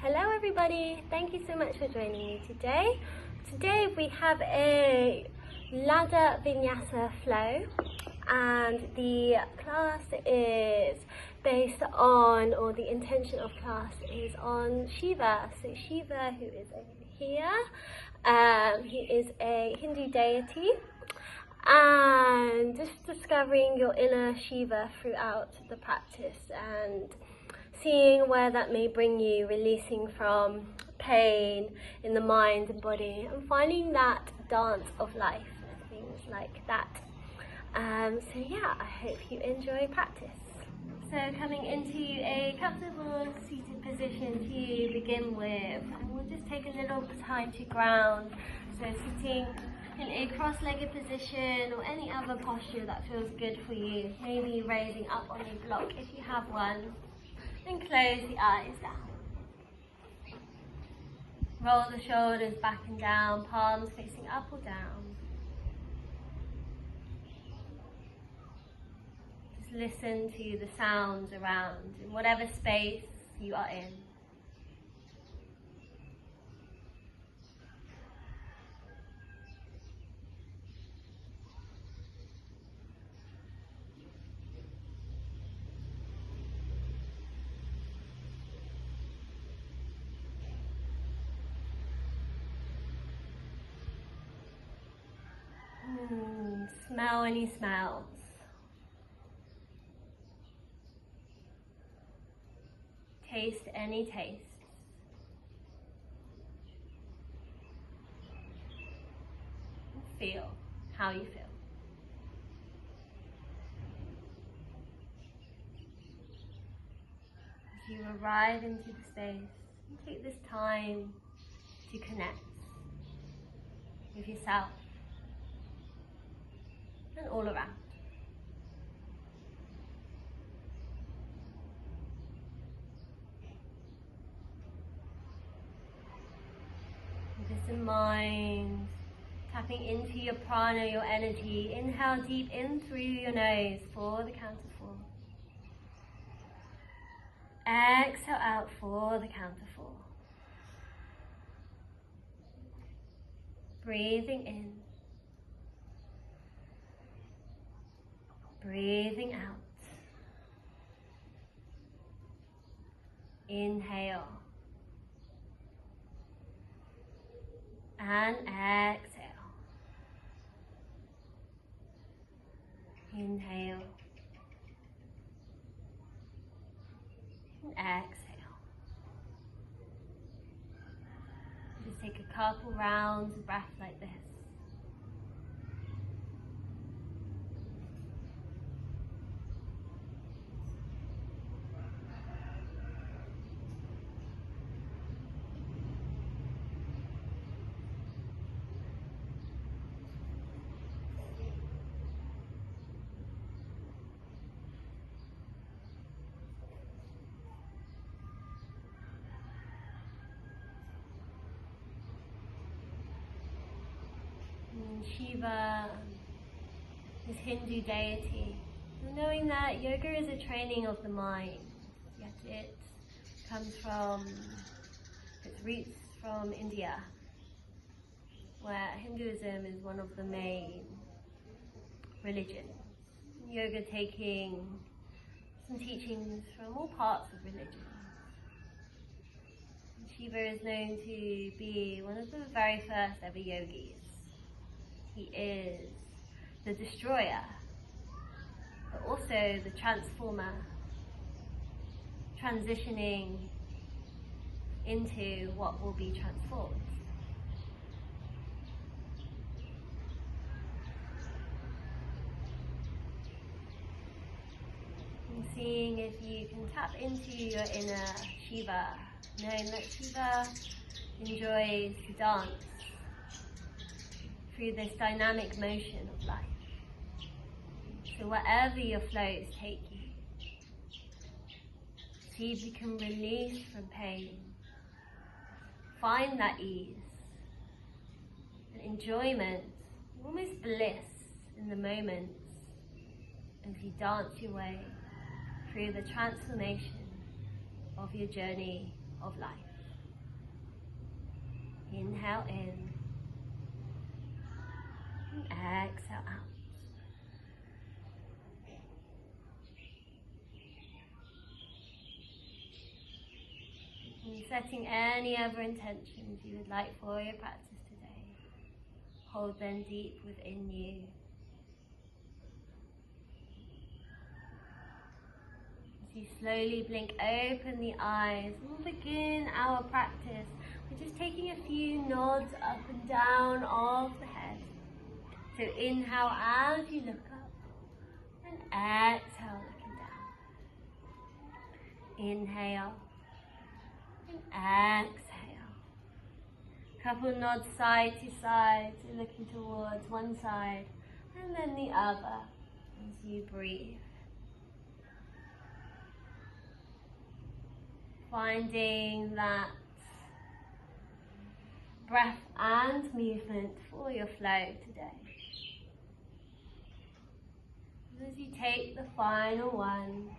Hello everybody, thank you so much for joining me today. Today we have a ladder vinyasa flow, and the class is based on, or the intention of class is on Shiva. So Shiva, who is over here, he is a Hindu deity, and just discovering your inner Shiva throughout the practice and seeing where that may bring you, releasing from pain in the mind and body, and finding that dance of life, things like that. So yeah, I hope you enjoy practice. So coming into a comfortable seated position to begin with, and we'll just take a little time to ground. So sitting in a cross-legged position or any other posture that feels good for you, maybe raising up on a block if you have one. And close the eyes down. Roll the shoulders back and down, palms facing up or down. Just listen to the sounds around in whatever space you are in. Smell any smells. Taste any tastes. Feel how you feel. As you arrive into the space, take this time to connect with yourself and all around. With this in mind, tapping into your prana, your energy. Inhale deep in through your nose for the count of 4. Exhale out for the count of 4. Breathing in. Breathing out. Inhale. And exhale. Inhale. And exhale. Just take a couple rounds of breath like this. Shiva, this Hindu deity, and knowing that yoga is a training of the mind, yet it comes from, its roots from India, where Hinduism is one of the main religions. Yoga taking some teachings from all parts of religion. Shiva is known to be one of the very first ever yogis. He is the destroyer, but also the transformer, transitioning into what will be transformed. And seeing if you can tap into your inner Shiva, knowing that Shiva enjoys to dance through this dynamic motion of life. So wherever your flows take you, see if you can release from pain, find that ease and enjoyment, almost bliss in the moments as you dance your way through the transformation of your journey of life. Inhale in. And exhale out. And setting any other intentions you would like for your practice today. Hold them deep within you. As you slowly blink open the eyes, we'll begin our practice. We're just taking a few nods up and down of the head. So inhale as you look up, and exhale looking down. Inhale, and exhale. Couple nods side to side, so looking towards one side, and then the other as you breathe. Finding that breath and movement for your flow today. As you take the final one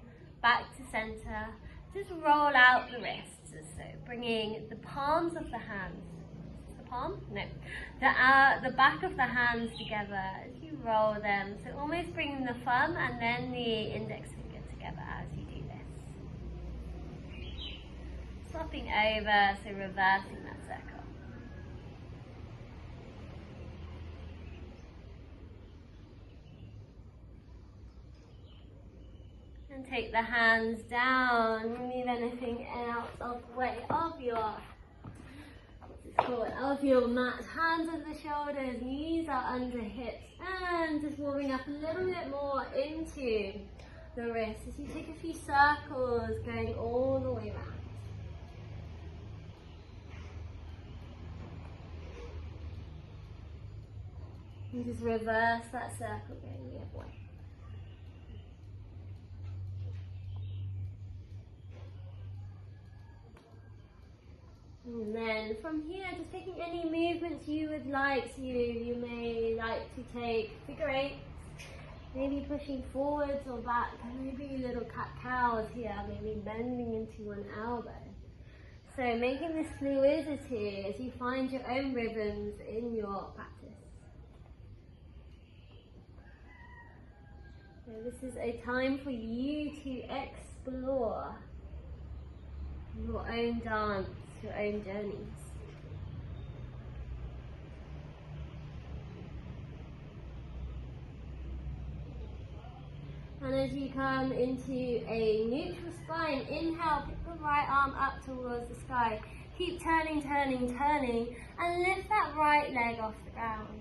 back to center, just roll out the wrists. So bringing the palms of the hands, the palm? No. The back of the hands together as you roll them. So almost bringing the thumb and then the index finger together as you do this. Swapping over, so reversing that circle. And take the hands down, remove anything out of the way of your, of your mat. Hands over the shoulders, knees are under hips, and just warming up a little bit more into the wrists as you take a few circles going all the way around. And just reverse that circle going the other way. And then from here, just taking any movements you would like to. You may like to take figure eights, maybe pushing forwards or back, maybe little cat-cows here, maybe bending into one elbow. So making this fluidity as you find your own rhythms in your practice. So this is a time for you to explore your own dance, your own journeys. And as you come into a neutral spine, inhale, pick the right arm up towards the sky. Keep turning, turning, turning, and lift that right leg off the ground.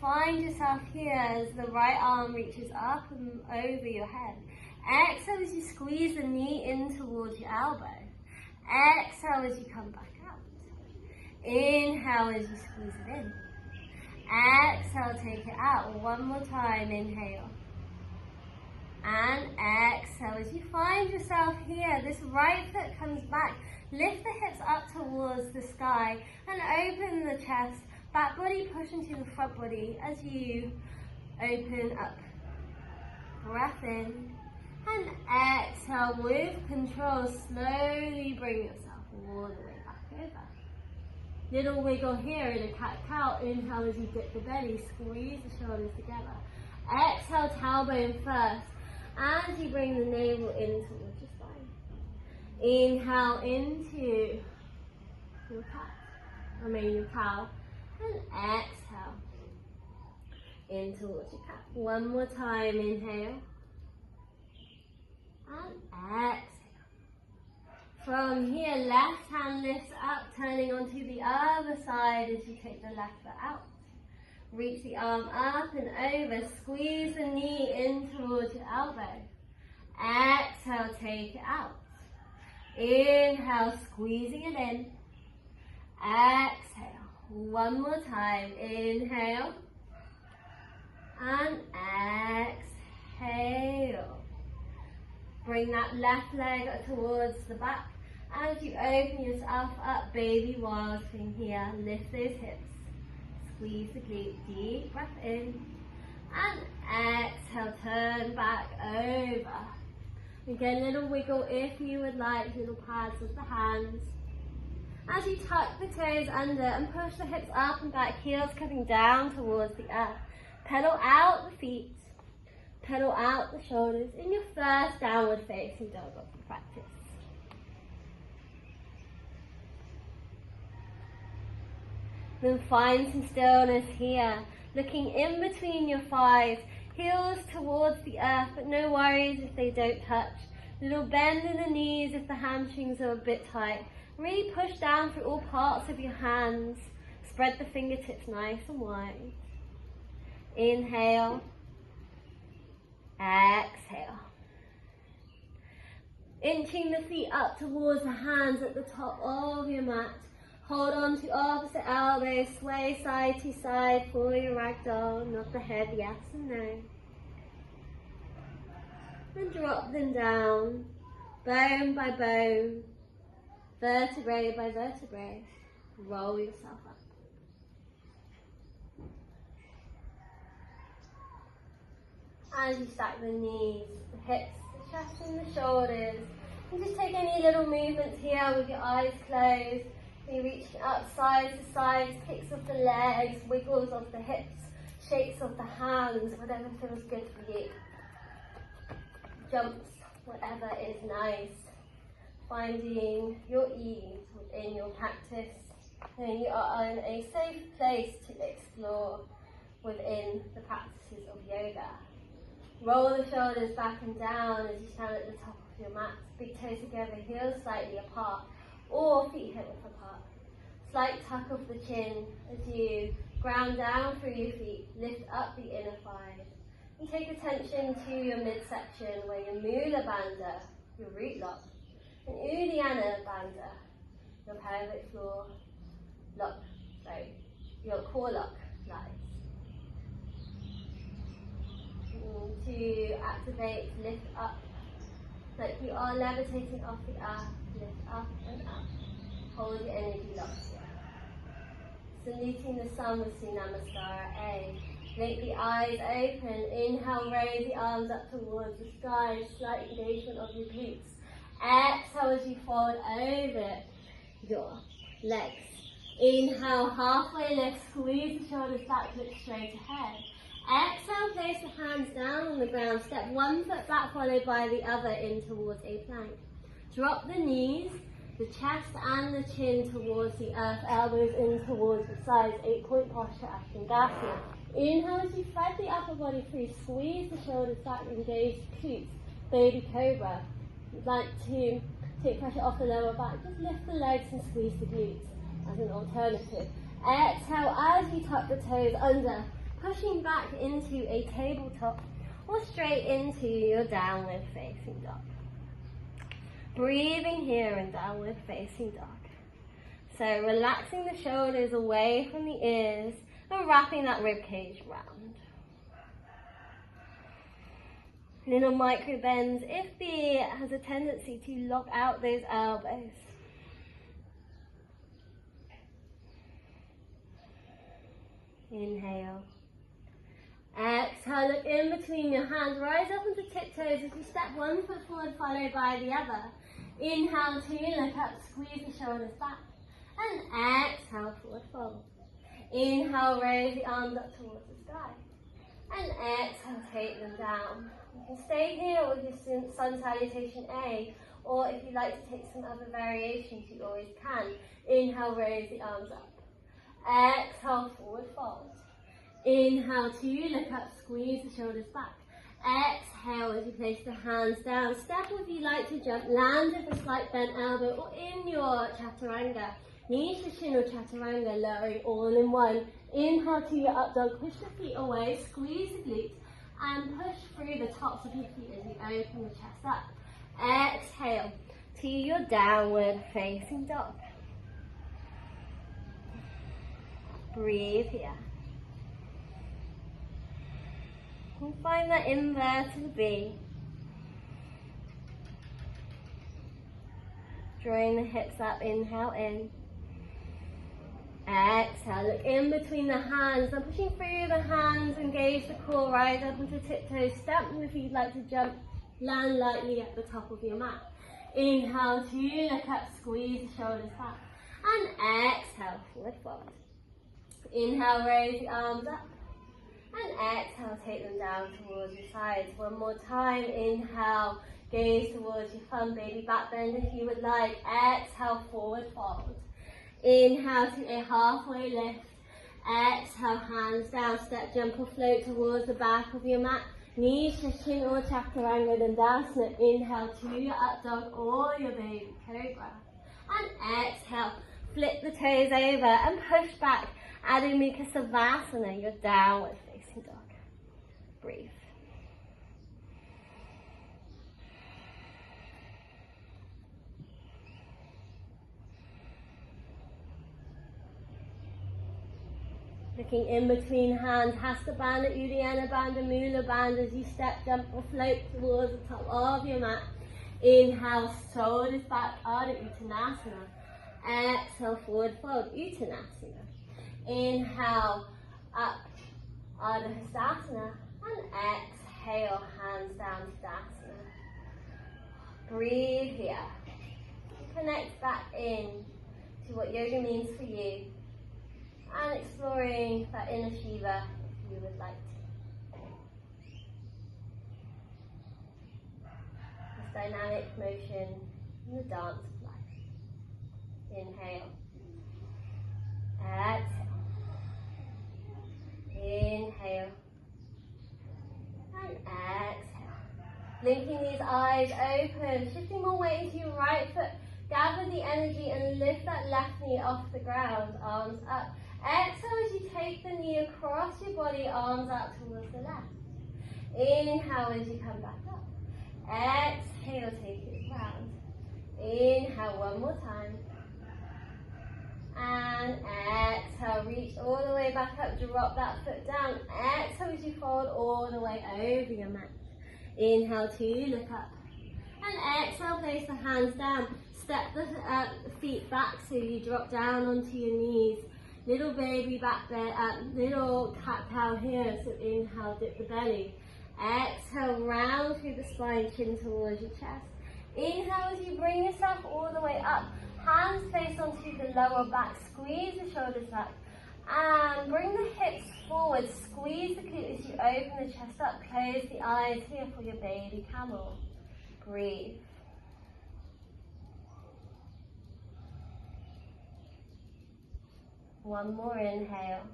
Find yourself here as the right arm reaches up and over your head. Exhale as you squeeze the knee in towards your elbow. Exhale as you come back out. Inhale as you squeeze it in. Exhale, take it out. One more time, inhale. And exhale as you find yourself here. This right foot comes back. Lift the hips up towards the sky and open the chest. Back body push into the front body as you open up. Breath in. And exhale with control. Slowly bring yourself all the way back over. Little wiggle here in a cat-cow. Inhale as you dip the belly. Squeeze the shoulders together. Exhale, tailbone first. As you bring the navel in towards your spine. Inhale into your cat. Your cow. And exhale in towards your cat. One more time. Inhale. And exhale. From here, left hand lifts up, turning onto the other side as you take the left foot out. Reach the arm up and over. Squeeze the knee in towards your elbow. Exhale, take it out. Inhale, squeezing it in. Exhale. One more time. Inhale. And exhale. Bring that left leg towards the back. As you open yourself up, baby wild thing here. Lift those hips. Squeeze the glute. Deep breath in. And exhale, turn back over. Again, little wiggle if you would like, little pads of the hands. As you tuck the toes under and push the hips up and back, heels coming down towards the earth. Pedal out the feet, pedal out the shoulders in your first downward facing dog of the practice. Then find some stillness here, looking in between your thighs, heels towards the earth, but no worries if they don't touch. Little bend in the knees if the hamstrings are a bit tight. Really push down through all parts of your hands. Spread the fingertips nice and wide. Inhale. Exhale. Inching the feet up towards the hands at the top of your mat. Hold on to opposite elbows. Sway side to side for your ragdoll. Nod the head yes and no. And drop them down. Bone by bone. Vertebrae by vertebrae, roll yourself up. As you stack the knees, the hips, the chest and the shoulders, and just take any little movements here with your eyes closed. You're reaching up side to side, kicks of the legs, wiggles of the hips, shakes of the hands, whatever feels good for you. Jumps, whatever is nice. Finding your ease within your practice, and you are in a safe place to explore within the practices of yoga. Roll the shoulders back and down as you stand at the top of your mat. Big toes together, heels slightly apart, or feet hip width apart. Slight tuck of the chin as you ground down through your feet, lift up the inner thighs. And take attention to your midsection where your Mula Bandha, your root lock, and Uddiyana Bandha, your pelvic floor lock, your core lock lies. To activate, lift up, like you are levitating off the earth, lift up and up. Hold your energy locked here. Saluting the sun with Namaskara A. Make the eyes open. Inhale, raise the arms up towards the sky. Slight engagement of your glutes. Exhale as you fold over your legs. Inhale, halfway lift, squeeze the shoulders back, look straight ahead. Exhale, place the hands down on the ground. Step one foot back, followed by the other in towards a plank. Drop the knees, the chest and the chin towards the earth, elbows in towards the sides, 8-point posture, Ashtanga. Inhale as you thread the upper body through, squeeze the shoulders back, engage the glutes, baby cobra. You'd like to take pressure off the lower back, just lift the legs and squeeze the glutes as an alternative. Exhale as you tuck the toes under, pushing back into a tabletop or straight into your downward facing dog. Breathing here in downward facing dog. So relaxing the shoulders away from the ears and wrapping that rib cage round. Little micro bends if the has a tendency to lock out those elbows. Inhale. Exhale, look in between your hands. Rise up onto tiptoes as you step one foot forward, followed by the other. Inhale, two, look up, squeeze the shoulders back. And exhale, forward fold. Inhale, raise the arms up towards the sky. And exhale, take them down. You can stay here with your sun salutation A, or if you'd like to take some other variations, you always can. Inhale, raise the arms up. Exhale, forward fold. Inhale, two, look up, squeeze the shoulders back. Exhale as you place the hands down. Step if you like to jump, land with a slight bent elbow or in your chaturanga. Knees to shin or chaturanga, lowering all in one. Inhale to your up dog, push the feet away, squeeze the glutes and push through the tops of your feet as you open the chest up. Exhale to your downward facing dog. Breathe here. And find that inverted V. Drawing the hips up, inhale in. Exhale, look in between the hands. Now pushing through the hands, engage the core, rise up onto tiptoes. Stamp if you'd like to jump, land lightly at the top of your mat. Inhale, two, look up, squeeze the shoulders back. And exhale, forward fold. Inhale, raise the arms up. And exhale, take them down towards your sides. One more time. Inhale, gaze towards your thumb, baby back bend if you would like. Exhale, forward fold. Inhale to a halfway lift. Exhale, hands down, step, jump or float towards the back of your mat. Knees shifting or chaturanga dandasana. Inhale to your up dog or your baby cobra. And exhale, flip the toes over and push back. Adho Mukha Savasana, your downward facing dog. Breathe. Looking in between hands, Hasta Bandha, Uddiyana Bandha, Mula Bandha as you step, jump or float towards the top of your mat. Inhale, shoulders back, Ardha Uttanasana. Exhale, forward fold, Uttanasana. Inhale, up, Ardha Hastasana. And exhale, hands down to Dasana. Breathe here. Connect back in to what yoga means for you. And exploring that inner Shiva if you would like to. This dynamic motion in the dance of life. Inhale. Exhale. Inhale. And exhale. Blinking these eyes open, shifting more weight into your right foot. Gather the energy and lift that left knee off the ground, arms up. Exhale as you take the knee across your body, arms out towards the left. Inhale as you come back up. Exhale, take it round. Inhale one more time. And exhale, reach all the way back up, drop that foot down. Exhale as you fold all the way over your mat. Inhale to look up. And exhale, place the hands down. Step the feet back so you drop down onto your knees. Little baby back there, little cat-cow here, so inhale, dip the belly. Exhale, round through the spine, chin towards your chest. Inhale as you bring yourself all the way up. Hands face onto the lower back, squeeze the shoulders back. And bring the hips forward, squeeze the glutes as you open the chest up. Close the eyes here for your baby camel. Breathe. One more inhale.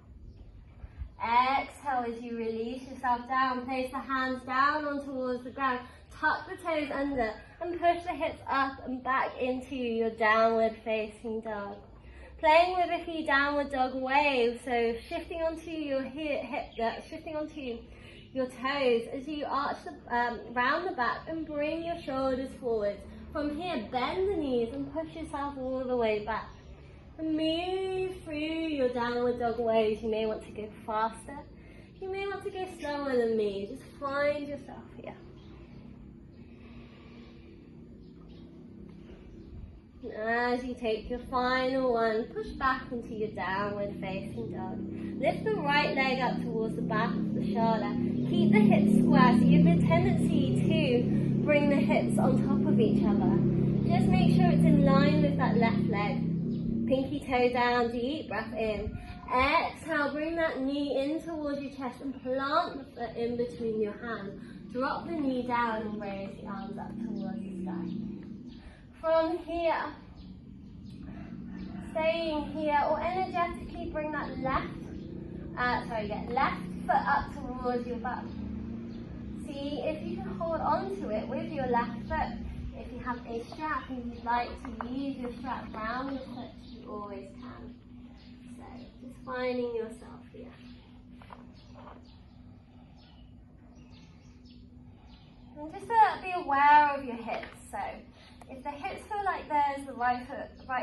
Exhale as you release yourself down. Place the hands down on towards the ground. Tuck the toes under and push the hips up and back into your downward facing dog. Playing with a few downward dog waves, so shifting onto your shifting onto your toes as you arch round the back and bring your shoulders forward. From here, bend the knees and push yourself all the way back. And move through your downward dog waves. You may want to go faster. You may want to go slower than me. Just find yourself here. And as you take your final one, push back into your downward facing dog. Lift the right leg up towards the back of the shoulder. Keep the hips square, so you have a tendency to bring the hips on top of each other. Just make sure it's in line with that left leg. Pinky toe down, deep breath in. Exhale, bring that knee in towards your chest and plant the foot in between your hands. Drop the knee down and raise the arms up towards the sky. From here, staying here, or energetically bring that left foot up towards your butt. See if you can hold on to it with your left foot. If you have a strap and you'd like to use your strap round the foot, you always can. So, just finding yourself here. And just be aware of your hips. So, if the hips feel like there's the right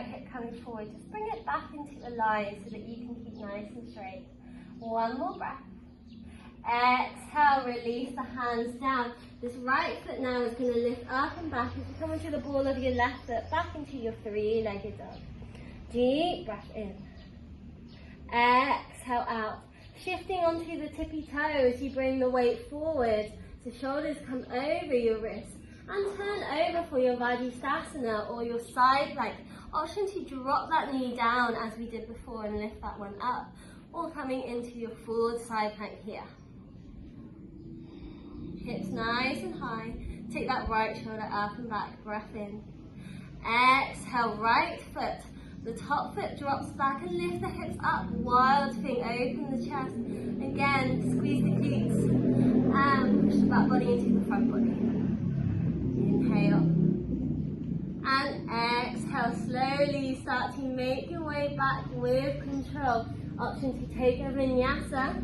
hip coming forward, just bring it back into a line so that you can keep nice and straight. One more breath. Exhale, release the hands down. This right foot now is going to lift up and back as you come into the ball of your left foot, back into your three-legged dog. Deep breath in. Exhale out. Shifting onto the tippy toes, you bring the weight forward. So shoulders come over your wrists. And turn over for your Vajrasana or your side plank. Option to drop that knee down as we did before and lift that one up, or coming into your forward side plank here. Hips nice and high. Take that right shoulder up and back, breath in. Exhale, right foot. The top foot drops back and lift the hips up. Wild thing, open the chest. Again, squeeze the glutes and push the back body into the front body. Inhale. And exhale, slowly start to make your way back with control. Option to take a vinyasa.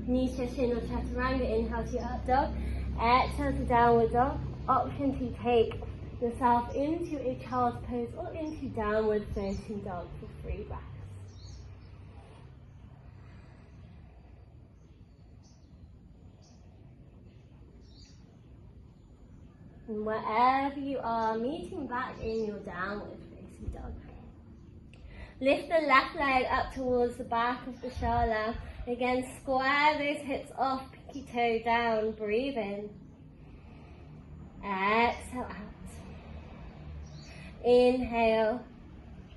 Nisha, Shin or Chaturanga. Inhale to up dog. Exhale to downward dog. Option to take yourself into a child's pose or into downward facing dog for 3 breaths. And wherever you are, meeting back in your downward facing dog. Lift the left leg up towards the back of the shala. Again, square those hips off, pinky toe down, breathe in. Exhale out. Inhale.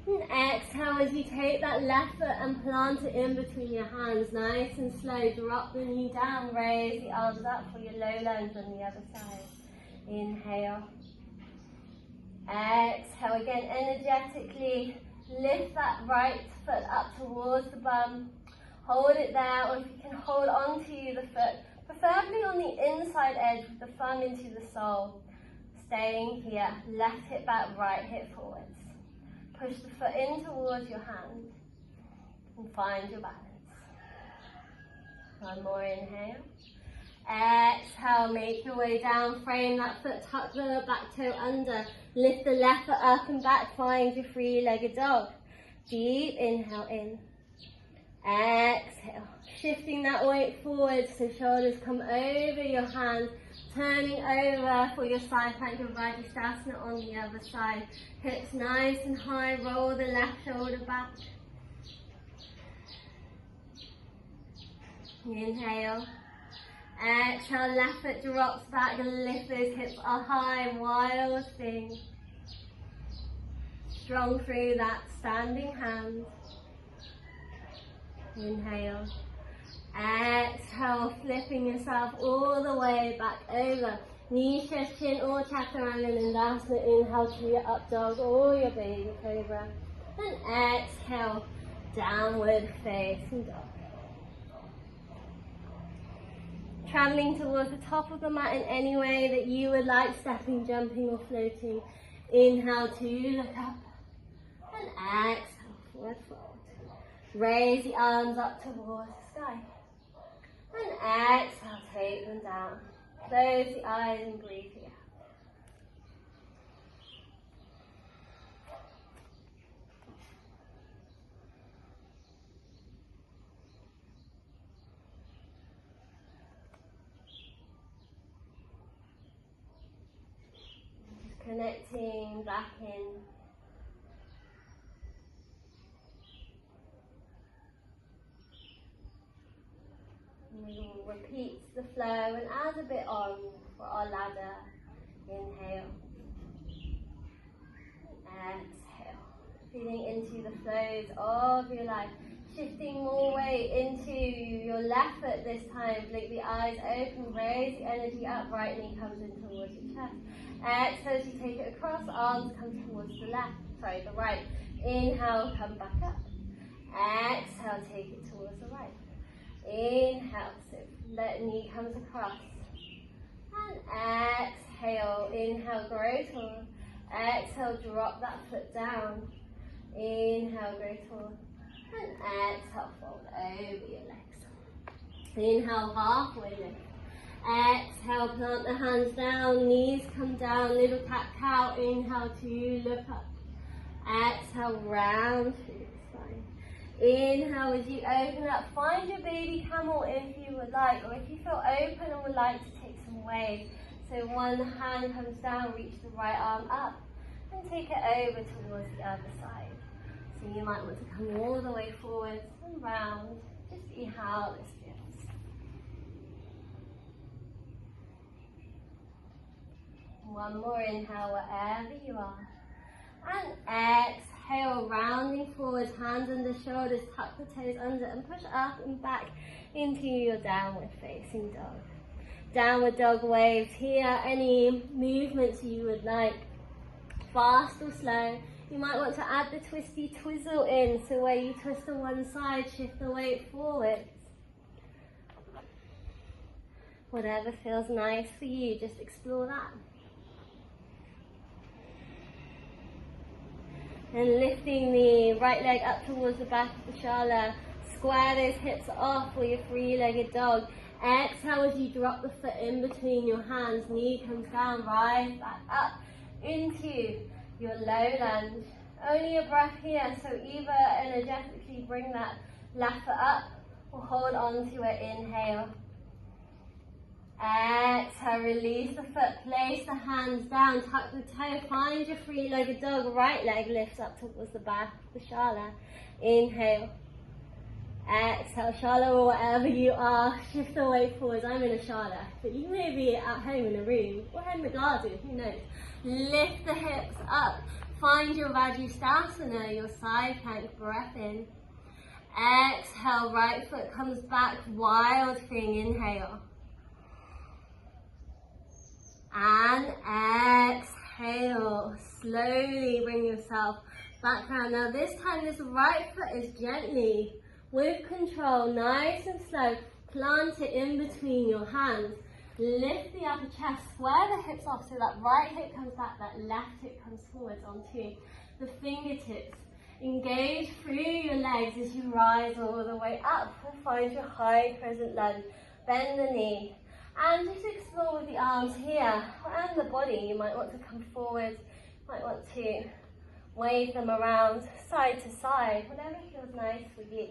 And exhale as you take that left foot and plant it in between your hands. Nice and slow. Drop the knee down, raise the arms up for your low lunge on the other side. Inhale. Exhale again, energetically lift that right foot up towards the bum. Hold it there, or if you can hold onto the foot, preferably on the inside edge with the thumb into the sole. Staying here, left hip back, right hip forwards. Push the foot in towards your hand and find your balance. One more inhale. Exhale, make your way down, frame that foot, tuck the back toe under, lift the left foot up and back, find your 3-legged dog. Deep inhale in. Exhale, shifting that weight forward so shoulders come over your hands, turning over for your side plank and Vajrasana on the other side. Hips nice and high, roll the left shoulder back. Inhale. Exhale, left foot drops back and lift those hips up high, wild thing. Strong through that standing hand. Inhale. Exhale, flipping yourself all the way back over. Nisha, Shin or Chaturanga and Asana. Inhale to your up dog or your baby cobra. And exhale, downward facing dog. Traveling towards the top of the mat in any way that you would like, stepping, jumping or floating. Inhale to look up. And exhale, forward fold. Raise the arms up towards the sky. And exhale, take them down. Close the eyes and breathe here. Just connecting back in. We will repeat the flow and add a bit on for our ladder. Inhale. Exhale. Feeling into the flows of your life. Shifting more weight into your left foot this time. Blink the eyes open. Raise the energy up. Right knee comes in towards your chest. Exhale as you take it across. Arms come towards the right. Inhale, come back up. Exhale, take it towards the right. Inhale, so that knee comes across. And exhale, inhale, grow tall. Exhale, drop that foot down. Inhale, grow tall. And exhale, fold over your legs. Inhale, halfway lift. Exhale, plant the hands down, knees come down, little cat-cow. Inhale to look up. Exhale, round through the spine. Inhale as you open up, find your baby camel if you would like, or if you feel open and would like to take some waves. So one hand comes down, reach the right arm up, and take it over towards the other side. So you might want to come all the way forward and round, just see how this feels. One more inhale wherever you are, and exhale. exhale, rounding forwards, hands under shoulders, tuck the toes under and push up and back into your downward facing dog. Downward dog waves here, any movements you would like, fast or slow. You might want to add the twisty twizzle in, so where you twist on one side, shift the weight forwards. Whatever feels nice for you, just explore that. And lifting the right leg up towards the back of the shala. Square those hips off for your three-legged dog. Exhale as you drop the foot in between your hands. Knee comes down, rise back up into your low lunge. Only a breath here, so either energetically bring that left foot up or hold on to it. Inhale. Exhale, release the foot, place the hands down, tuck the toe, find your three-legged dog, right leg lifts up towards the back of the shala. Inhale. Exhale, shala or wherever you are, shift the weight forwards. I'm in a shala, but you may be at home in a room or in the garden, who knows. Lift the hips up, find your Vajrasthana, your side plank, breath in. Exhale, right foot comes back, wild thing, inhale. And exhale, slowly bring yourself back down. Now this time this right foot is gently, with control, nice and slow, plant it in between your hands. Lift the upper chest, square the hips off so that right hip comes back, that left hip comes forwards onto the fingertips. Engage through your legs as you rise all the way up and find your high crescent lunge. Bend the knee. And just explore with the arms here and the body. You might want to come forward, might want to wave them around side to side, whatever feels nice for you.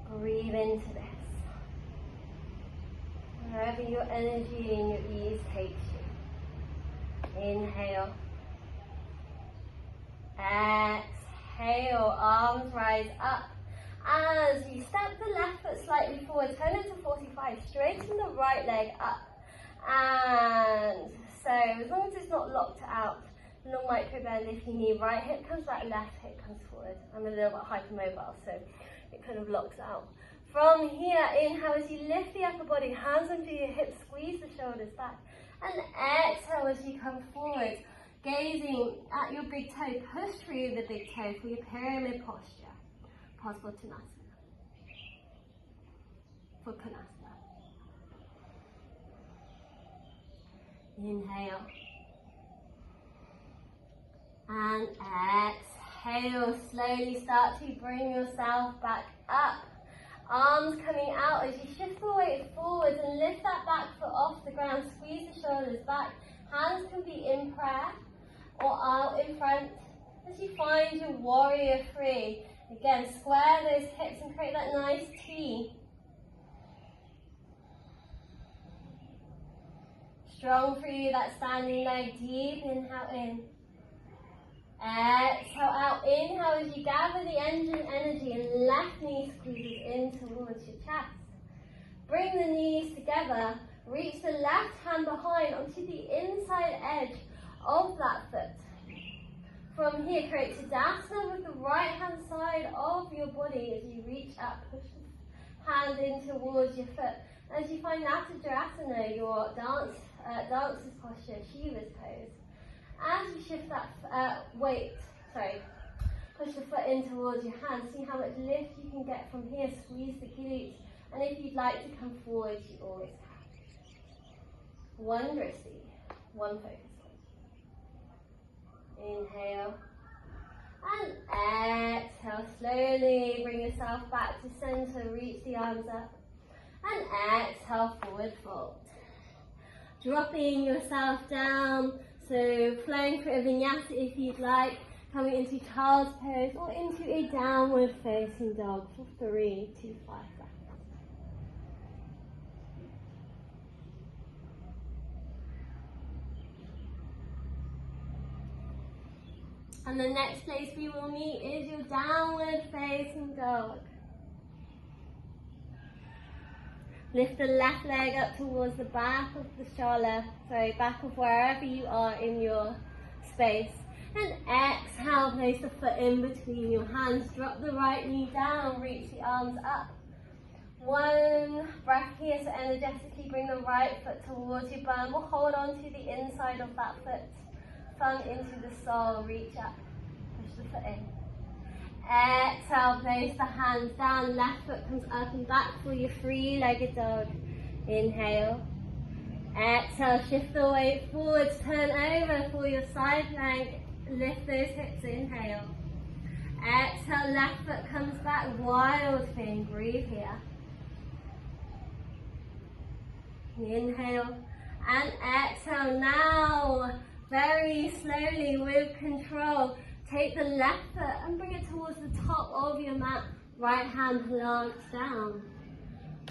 Breathe into this. Wherever your energy and your ease takes you. Inhale. Exhale, arms rise up. As you step the left foot slightly forward, turn into 45, straighten the right leg up. And so, as long as it's not locked out, little micro bend if you need. Right hip comes back, left hip comes forward. I'm a little bit hypermobile, so it kind of locks out. From here, inhale as you lift the upper body, hands under your hips, squeeze the shoulders back. And exhale as you come forward, gazing at your big toe, push through the big toe for your pyramid posture. Pause for Uttanasana. For Konasana. Inhale. And exhale. Slowly start to bring yourself back up. Arms coming out as you shift the weight forwards and lift that back foot off the ground. Squeeze the shoulders back. Hands can be in prayer or out in front as you find your warrior three. Again, square those hips and create that nice T. Strong for you, that standing leg, deep inhale in. Exhale out, inhale as you gather the engine energy and left knee squeezes in towards your chest. Bring the knees together, reach the left hand behind onto the inside edge of that foot. From here, create Tadasana with the right hand side of your body as you reach up, push the hand in towards your foot. As you find Natadasana, your dancer's posture, Shiva's pose. As you shift that push the foot in towards your hand, see how much lift you can get from here, squeeze the glutes. And if you'd like to come forward, you always can. Wondrously, one focus. Inhale and exhale, slowly bring yourself back to center, reach the arms up and exhale, forward fold. Dropping yourself down, so flowing through a vinyasa if you'd like, coming into child's pose or into a downward facing dog for 3 to 5 seconds. And the next place we will meet is your downward facing dog. Lift the left leg up towards the back of the shoulder, back of wherever you are in your space. And exhale, place the foot in between your hands. Drop the right knee down, reach the arms up. One breath here, so energetically bring the right foot towards your bum, or hold on to the inside of that foot. Thumb into the sole, reach up, push the foot in. Exhale, place the hands down, left foot comes up and back for your three-legged dog. Inhale. Exhale, shift the weight forwards, turn over for your side plank, lift those hips, inhale. Exhale, left foot comes back, wild thing, breathe here. Inhale and exhale. Now, very slowly with control, take the left foot and bring it towards the top of your mat. Right hand plants down.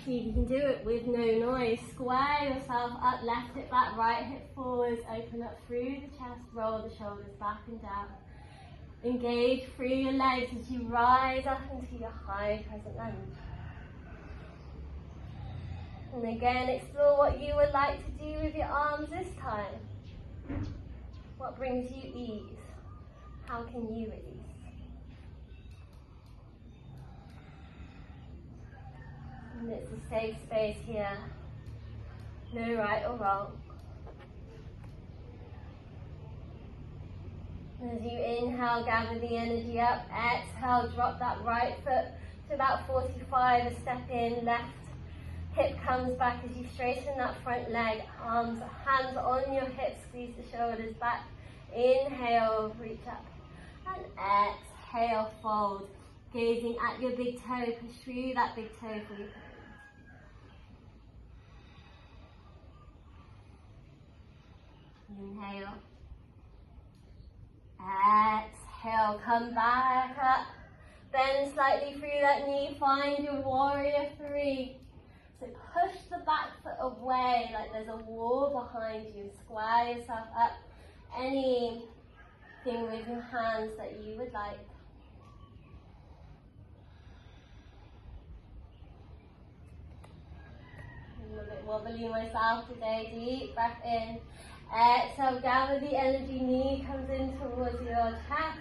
See if you can do it with no noise. Square yourself up, left hip back, right hip forwards. Open up through the chest, roll the shoulders back and down. Engage through your legs as you rise up into your high crescent lunge. And again, explore what you would like to do with your arms this time. What brings you ease? How can you release? And it's a safe space here. No right or wrong. As you inhale, gather the energy up. Exhale, drop that right foot to about 45. A step in, left hip comes back as you straighten that front leg. Arms, hands on your hips, squeeze the shoulders back. Inhale, reach up. And exhale, fold. Gazing at your big toe, push through that big toe for your pose. Inhale. Exhale, come back up. Bend slightly through that knee, find your warrior three. So push the back foot away like there's a wall behind you. Square yourself up. Anything with your hands that you would like. I'm a little bit wobbly myself today. Deep breath in. Exhale, gather the energy. Knee comes in towards your chest.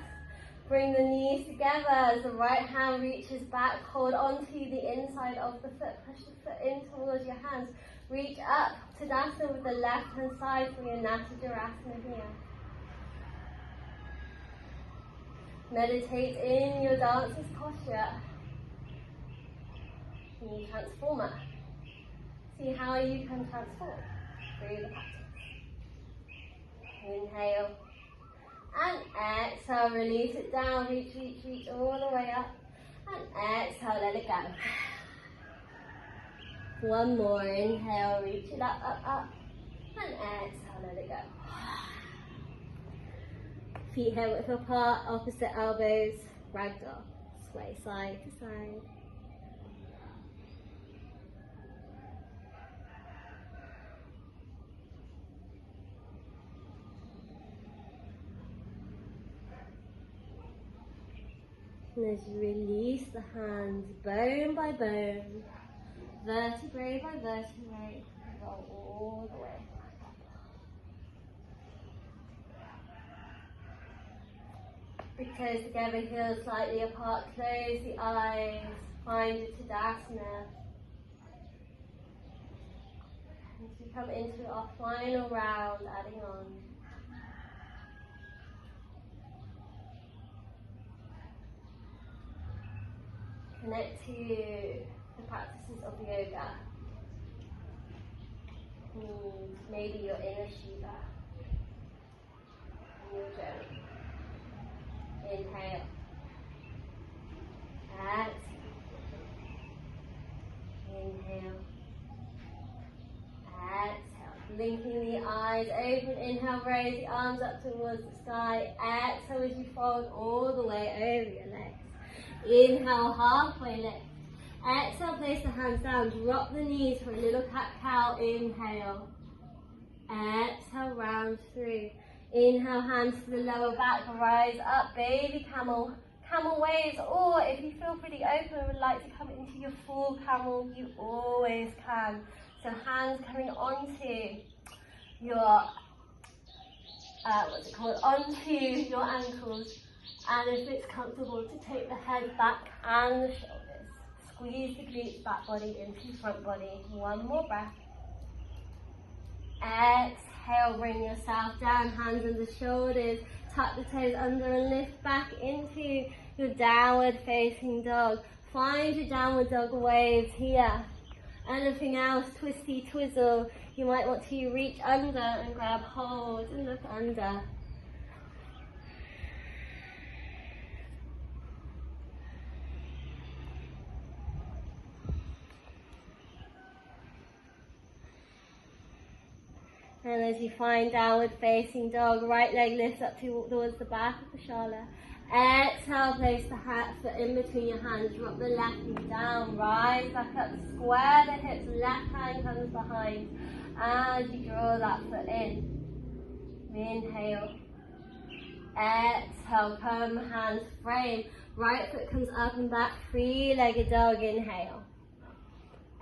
Bring the knees together as the right hand reaches back. Hold onto the inside of the foot. Push the foot in towards your hands. Reach up to Tadasana with the left hand side for your Natadurasana here. Meditate in your dancer's posture. Can you transform it? See how you can transform through the practice. Inhale. And exhale, release it down, reach, reach, reach all the way up. And exhale, let it go. One more, inhale, reach it up, up, up. And exhale, let it go. Feet hip width apart, opposite elbows, ragdoll. Sway side to side. And as you release the hands, bone by bone, vertebrae by vertebrae, roll all the way. Big toes together, heels slightly apart, close the eyes, find your Tadasana. As we come into our final round, adding on. Connect to the practices of yoga. And maybe your inner Shiva in your journey. Inhale. Exhale. Inhale. Exhale. Blinking the eyes open. Inhale, raise the arms up towards the sky. Exhale as you fold all the way over your legs. Inhale, halfway lift. Exhale, place the hands down. Drop the knees for a little cat-cow. Inhale. Exhale, round through. Inhale, hands to the lower back. Rise up, baby camel. camel waves, or if you feel pretty open and would like to come into your full camel, you always can. So hands coming onto your, onto your ankles, and if it's comfortable to take the head back and the shoulders. Squeeze the glutes, back body into front body. One more breath. Exhale, bring yourself down, hands on the shoulders, tuck the toes under and lift back into your downward facing dog. Find your downward dog waves here. Anything else, twisty twizzle, you might want to reach under and grab hold and look under. And as you find downward facing dog, right leg lifts up towards the back of the shoulder. Exhale, place the foot in between your hands, drop the left knee down, rise back up, square the hips, left hand comes behind. As you draw that foot in, inhale. Exhale, come hands frame, right foot comes up and back, three-legged dog, inhale.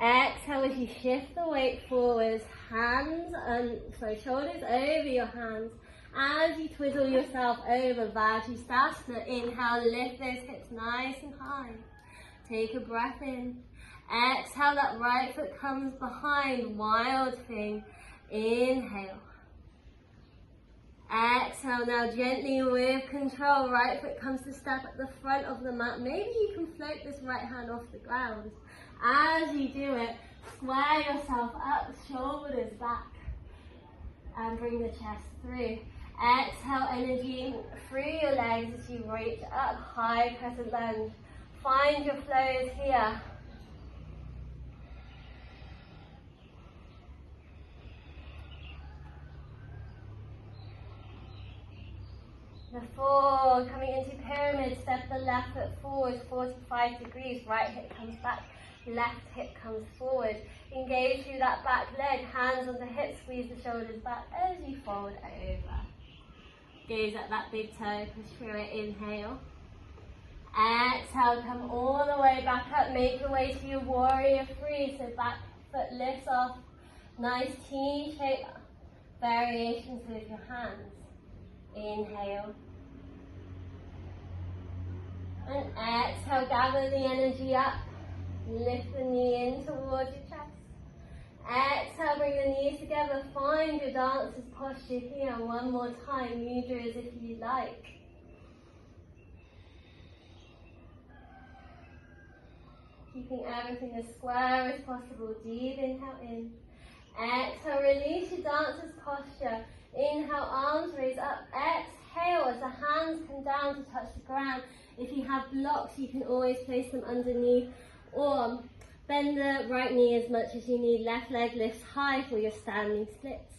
Exhale as you shift the weight forwards, shoulders over your hands. As you twizzle yourself over, Vajrasana, inhale, lift those hips nice and high. Take a breath in. Exhale, that right foot comes behind, wild thing. Inhale. Exhale, now gently with control, right foot comes to step at the front of the mat. Maybe you can float this right hand off the ground. As you do it, square yourself up, shoulders back, and bring the chest through. Exhale, energy through your legs as you reach up, high crescent lunge. Find your flows here. Before coming into pyramid, step the left foot forward 45 degrees, right hip comes back, left hip comes forward. Engage through that back leg, hands on the hips, squeeze the shoulders back as you fold over. Gaze at that big toe, push through it, inhale. Exhale, come all the way back up, make your way to your warrior three, so back foot lifts off. Nice T-shape variations with your hands. Inhale. And exhale, gather the energy up. Lift the knee in towards your chest. Exhale, bring the knees together. Find your dancer's posture here. One more time, mudras if you like. Keeping everything as square as possible. Deep inhale in. Exhale, release your dancer's posture. Inhale, arms raise up. Exhale as the hands come down to touch the ground. If you have blocks, you can always place them underneath, or bend the right knee as much as you need. Left leg lifts high for your standing splits.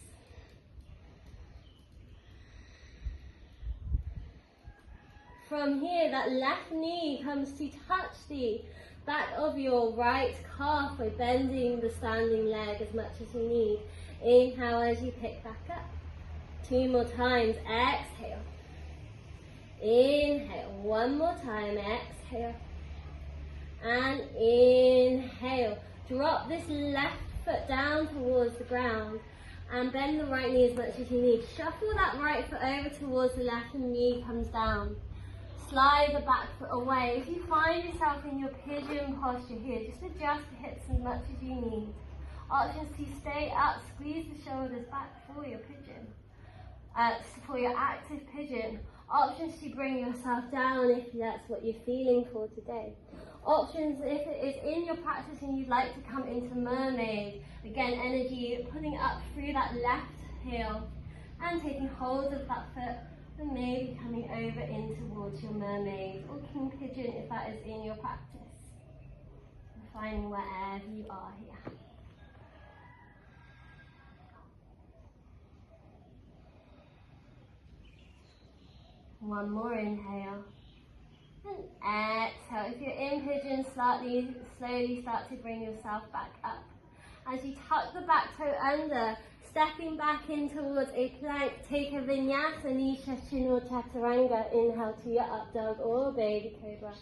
From here, that left knee comes to touch the back of your right calf by bending the standing leg as much as you need. Inhale as you pick back up. 2 more times. Exhale. Inhale. 1 more time. Exhale. And inhale. Drop this left foot down towards the ground and bend the right knee as much as you need. Shuffle that right foot over towards the left and the knee comes down. Slide the back foot away. If you find yourself in your pigeon posture here, just adjust the hips as much as you need. Options to stay up, squeeze the shoulders back for your pigeon, for your active pigeon. Options to bring yourself down if that's what you're feeling for today. Options if it is in your practice and you'd like to come into mermaid. Again, energy pulling up through that left heel and taking hold of that foot and maybe coming over in towards your mermaid or king pigeon if that is in your practice. And finding wherever you are here. One more inhale. And exhale. If you're in pigeon, slowly start to bring yourself back up. As you tuck the back toe under, stepping back in towards a plank, take a vinyasa, nisha, chin or chaturanga. Inhale to your up dog or baby cobra.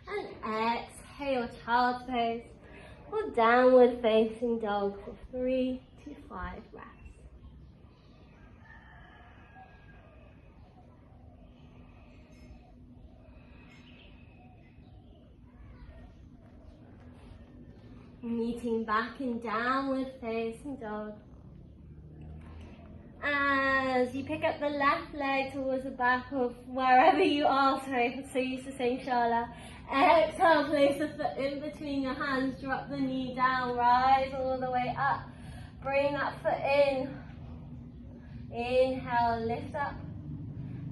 And exhale, child's pose or downward facing dog for 3 to 5 breaths. Meeting back in downward facing dog. As you pick up the left leg towards the back of wherever you are, sorry, so used to saying Shala. Exhale, place the foot in between your hands, drop the knee down, rise all the way up. Bring that foot in. Inhale, lift up.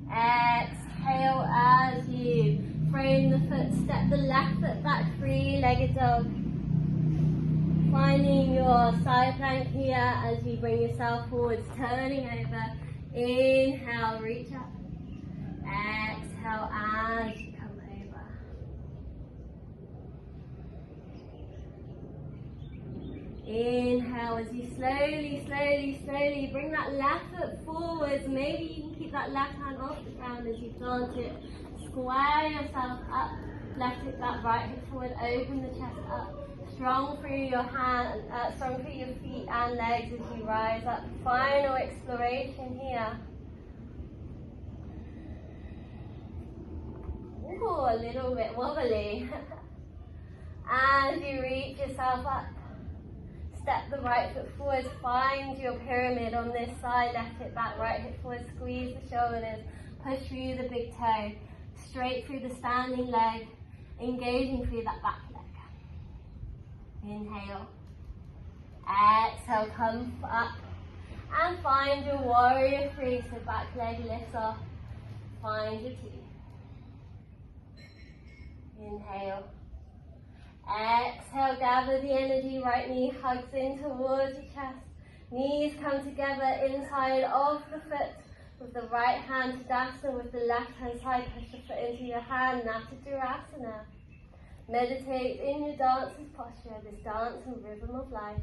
Exhale as you frame the foot, step the left foot back, three-legged dog. Finding your side plank here as you bring yourself forwards, turning over. Inhale, reach up. Exhale as you come over. Inhale as you slowly bring that left foot forwards. Maybe you can keep that left hand off the ground as you plant it. Square yourself up. Left hip back, right hip forward. Open the chest up. Strong through your strong through your feet and legs as you rise up. Final exploration here. Ooh, a little bit wobbly. As you reach yourself up, step the right foot forward. Find your pyramid on this side. Left hip back, right hip forward. Squeeze the shoulders. Push through the big toe. Straight through the standing leg. Engaging through that back leg. Inhale, exhale, come up and find your warrior three, so back leg lifts off, find your two. Inhale, exhale, gather the energy, right knee hugs in towards your chest, knees come together inside of the foot, with the right hand to Tadasana, with the left hand side, push the foot into your hand, Asana. Meditate in your dancer's posture, this dance and rhythm of life.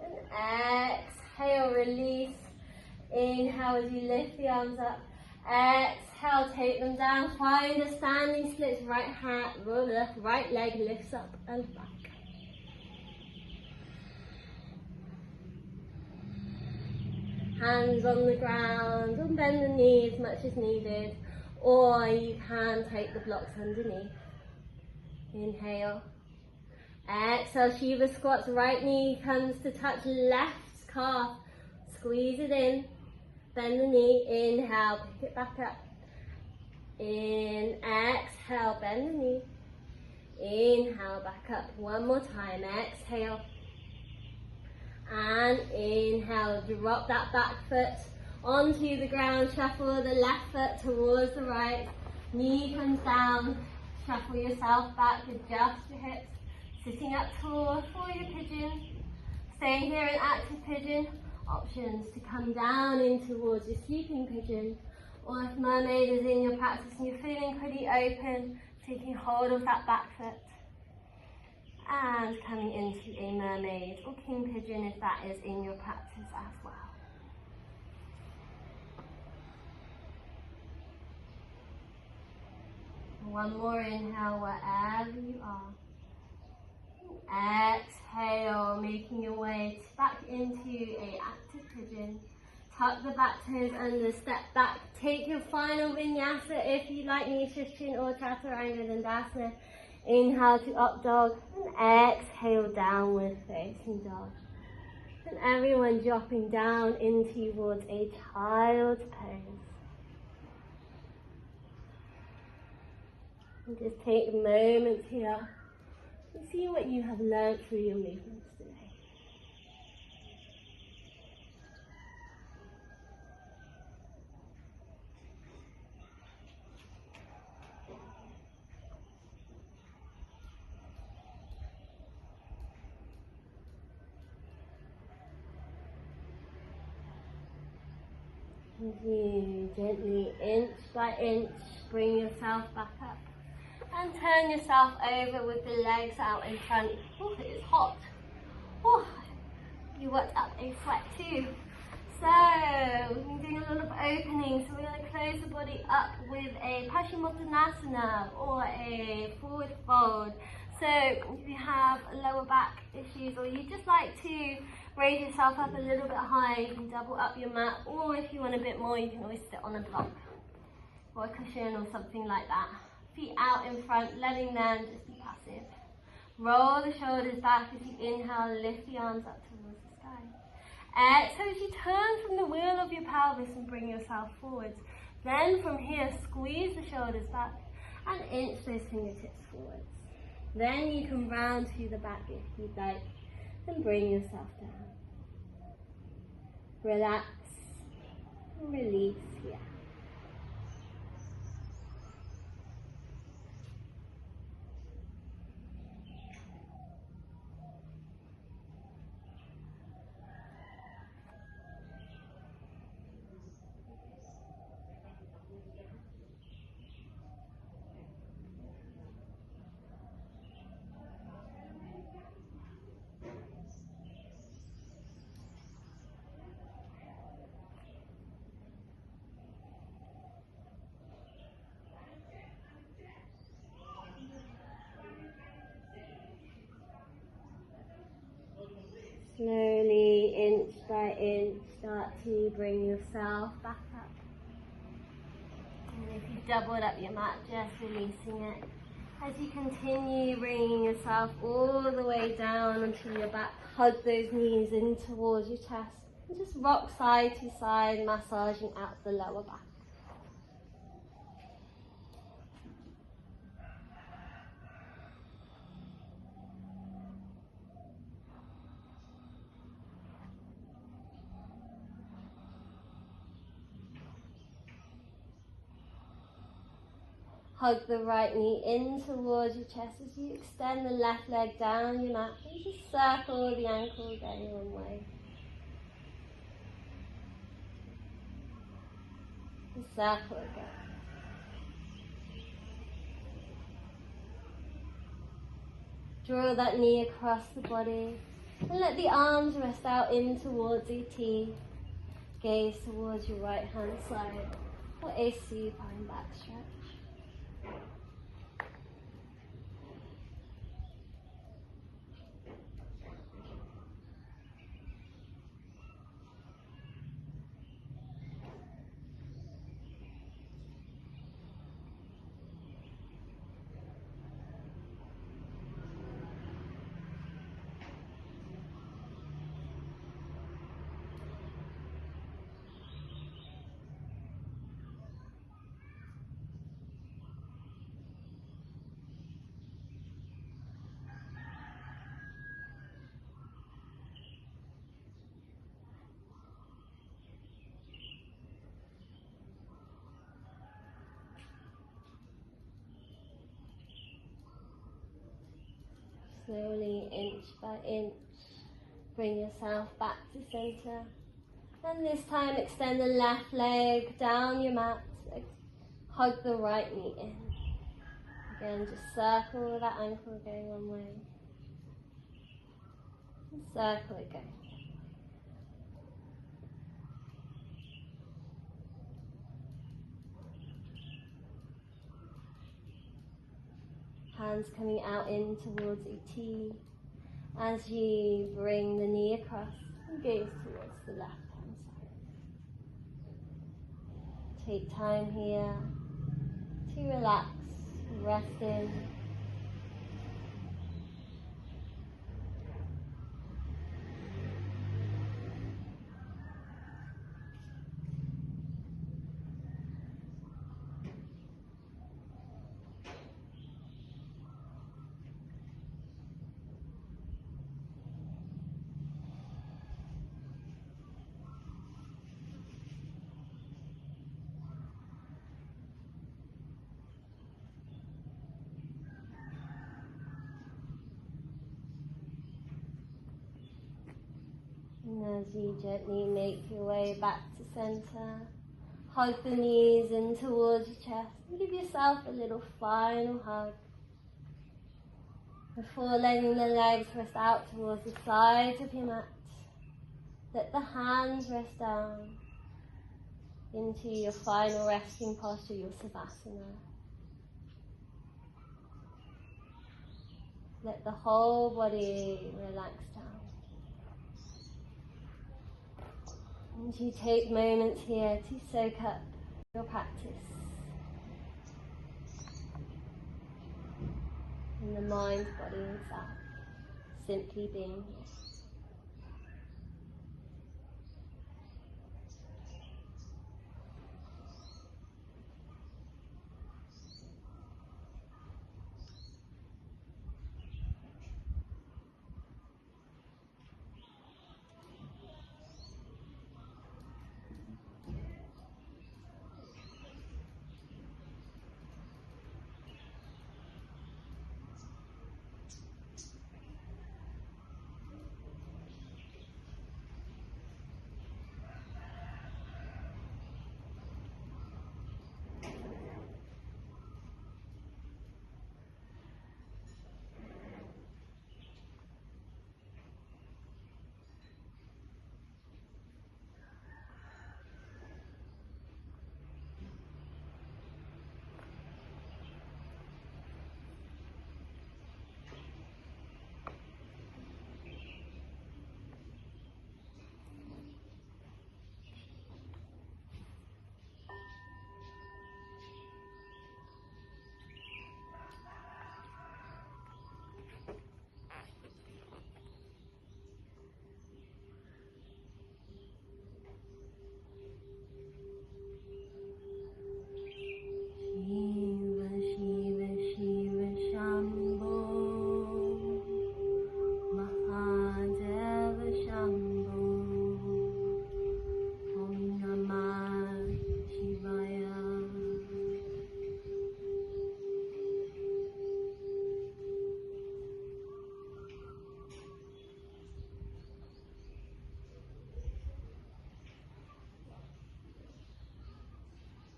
And exhale, release. Inhale as you lift the arms up. Exhale, take them down. Find a standing split. Right leg lifts up and back. Hands on the ground, and bend the knee as much as needed. Or you can take the blocks underneath. Inhale. Exhale, Shiva squats. Right knee comes to touch left calf. Squeeze it in. Bend the knee. Inhale, pick it back up. In, exhale, bend the knee. Inhale, back up. One more time. Exhale. And inhale, drop that back foot onto the ground, shuffle the left foot towards the right, knee comes down, shuffle yourself back, adjust your hips, sitting up tall for your pigeon, staying here in active pigeon, options to come down in towards your sleeping pigeon, or if mermaid is in your practice and you're feeling pretty open, taking hold of that back foot, and coming into a mermaid or king pigeon if that is in your practice as well. One more inhale wherever you are. Exhale, making your way back into a active pigeon. Tuck the back toes under, step back. Take your final vinyasa if you like, Nisha, Chin or Chaturanga Dandasana. Inhale to up dog and exhale downward facing dog. And everyone dropping down in towards a child's pose. And just take a moment here and see what you have learned through your movements today. And you gently, inch by inch, bring yourself back up. And turn yourself over with the legs out in front. Oh, it is hot. Oh. you worked up a sweat too. So we've been doing a lot of openings, so we're going to close the body up with a Paschimottanasana or a forward fold. So if you have lower back issues or you just like to raise yourself up a little bit higher, you can double up your mat, or if you want a bit more, you can always sit on a block or a cushion or something like that. Feet out in front, letting them just be passive. Roll the shoulders back as you inhale, lift the arms up towards the sky. Exhale as you turn from the wheel of your pelvis and bring yourself forwards. Then from here, squeeze the shoulders back and inch those fingertips forwards. Then you can round to the back if you'd like, and bring yourself down. Relax, release here. Slowly, inch by inch, start to bring yourself back up. And if you've doubled up your mat, just releasing it. As you continue bringing yourself all the way down onto your back, hug those knees in towards your chest. And just rock side to side, massaging out the lower back. Hug the right knee in towards your chest as you extend the left leg down your mat and just circle the ankle going one way. And circle again. Draw that knee across the body and let the arms rest out in towards a T. Gaze towards your right hand side or a supine back stretch. Slowly, inch by inch, bring yourself back to center. And this time extend the left leg down your mat. Hug the right knee in. Again, just circle that ankle going one way. And circle again. Hands coming out in towards a T as you bring the knee across and gaze towards the left hand side. Take time here to relax, rest in. And as you gently make your way back to center, hug the knees in towards your chest and give yourself a little final hug before letting the legs rest out towards the sides of your mat. Let the hands rest down into your final resting posture, your savasana. Let the whole body relax down. And you take moments here to soak up your practice. In the mind, body and self, simply being here. Shiva, Shiva, Shiva, Shambho, Mahadeva Shambho, Om Namah Shivaya.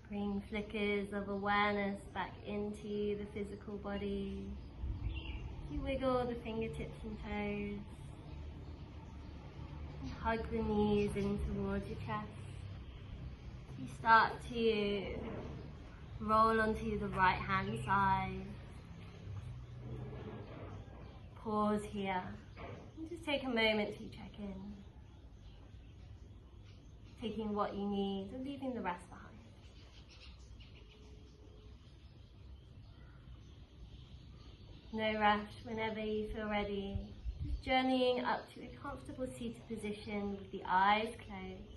Bring flickers of awareness back into the physical body. You wiggle the fingertips and toes. And hug the knees in towards your chest. You start to roll onto the right hand side. Pause here. And just take a moment to check in. Taking what you need and leaving the rest behind. No rush. Whenever you feel ready, just journeying up to a comfortable seated position with the eyes closed.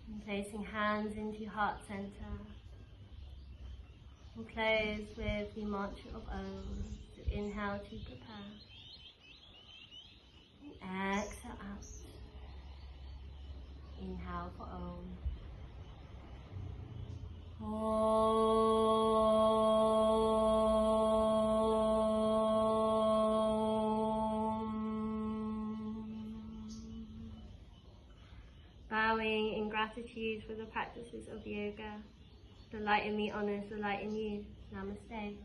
And placing hands into your heart center. And close with the mantra of Om. So inhale to prepare. And exhale out. Inhale for Om. Bowing in gratitude for the practices of yoga. The light in me honors the light in you. Namaste.